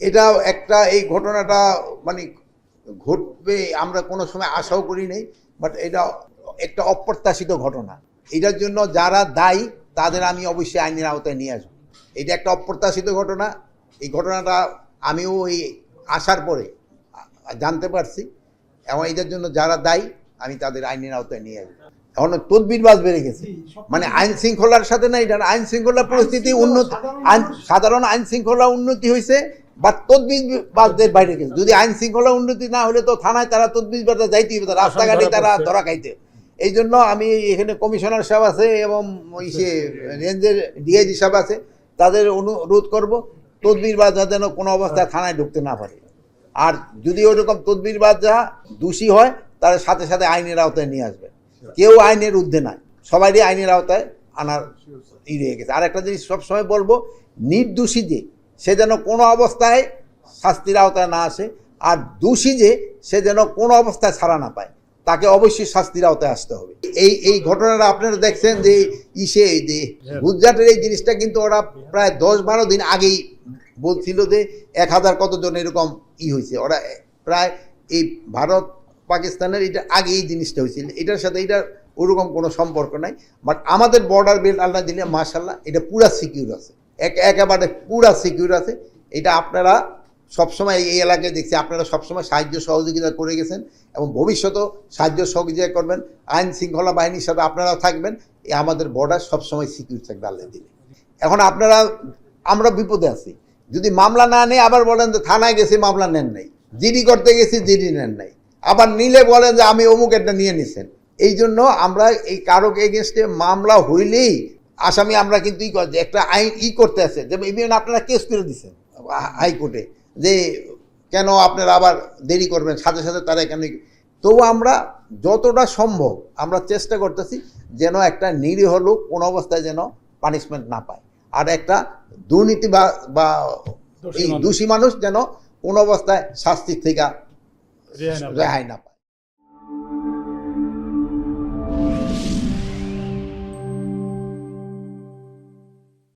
এটাও একটা, এই ঘটনাটা মানে ঘটবে আমরা কোনো সময় আশাও করি নাই, বাট এটা একটা অপ্রত্যাশিত ঘটনা। এটার জন্য যারা দায়ী তাদের আমি অবশ্যই আইনের আওতায় নিয়ে আসবো। এটা একটা অপ্রত্যাশিত ঘটনা। এই ঘটনাটা আমিও ওই আসার পরে জানতে পারছি, এবং এটার জন্য যারা দায়ী আমি তাদের আইনের আওতায় নিয়ে আসবো। এখন তদবিরবাজ বেড়ে গেছে, মানে আইন শৃঙ্খলার সাথে না, এটা আইন শৃঙ্খলা পরিস্থিতি উন্নতি, সাধারণ আইন শৃঙ্খলা উন্নতি হয়েছে, বা তদবিরবাজদের বাইরে গেছে। যদি আইন শৃঙ্খলা উন্নতি না হলে তো থানায় তারা তদবিরবাজরা যাইতে হবে, রাস্তাঘাটে তারা ধরা খাইতে। এই জন্য আমি এখানে কমিশনার সাহেব আছে এবং রেঞ্জের ডিআইজি সাহেব আছে, তাদের অনুরোধ করব তদবিরবাজ যেন কোনো অবস্থায় থানায় ঢুকতে না পারে। আর যদি ওইরকম তদবিরবাজ যা দোষী হয় তাদের সাথে সাথে আইনের আওতায় নিয়ে আসবে। কেউ আইনের ঊর্ধ্বে নাই, সবারই আইনের আওতায় আনার রয়ে গেছে। আর একটা জিনিস সবসময় বলবো, নির্দোষী যে সে যেন কোনো অবস্থায় শাস্তির আওতায় না আসে, আর দোষী যে সে যেন কোনো অবস্থায় ছাড়া না পায়, তাকে অবশ্যই শাস্তির আওতায় আসতে হবে। এই ঘটনাটা আপনারা দেখছেন যে যে গুজরাটের এই জিনিসটা কিন্তু ওরা প্রায় 10-12 দিন আগেই বলছিল যে 1000 কতজন এরকম হয়েছে। ওরা প্রায় এই ভারত পাকিস্তানের এটা আগে এই জিনিসটা হয়েছিল, এটার সাথে এটার ওরকম কোনো সম্পর্ক নাই। বাট আমাদের বর্ডার বেল্ট আল্লাহ দিলে মাশাল্লাহ এটা পুরা সিকিউর আছে, একেবারে পুরা সিকিউর আছে। এটা আপনারা সবসময় এই এলাকায় দেখছি, আপনারা সবসময় সাহায্য সহযোগিতা করে গেছেন এবং ভবিষ্যতেও সাহায্য সহযোগিতা করবেন। আইন শৃঙ্খলা বাহিনীর সাথে আপনারাও থাকবেন, আমাদের বর্ডার সবসময় সিকিউর থাকবে আল্লাহ দিলে। এখন আপনারা, আমরা বিপদে আছি, যদি মামলা না নেই আবার বলেন যে থানায় গেছি মামলা নেন নাই, জিডি করতে গেছি জিডি নেন নাই, আবার নিলে বলেন যে আমি অমুক একটা নিয়ে নিছেন। এই জন্য আমরা এই কারো এগেনস্টে মামলা হইলেই আসামি আমরা কিন্তু একটা আইন করতে আছে, যেমন ইভেন আপনারা কেস করে দিচ্ছেন হাইকোর্টে যে কেন আপনারা আবার দেরি করবেন, সাথে সাথে তারা এখানে। তবু আমরা যতটা সম্ভব আমরা চেষ্টা করতেছি যেন একটা নিরীহ লোক কোনো অবস্থায় যেন পানিশমেন্ট না পায়, আর একটা দুর্নীতি বা এই দোষী মানুষ যেন কোনো অবস্থায় শাস্তির থেকে রেহাই না পায়।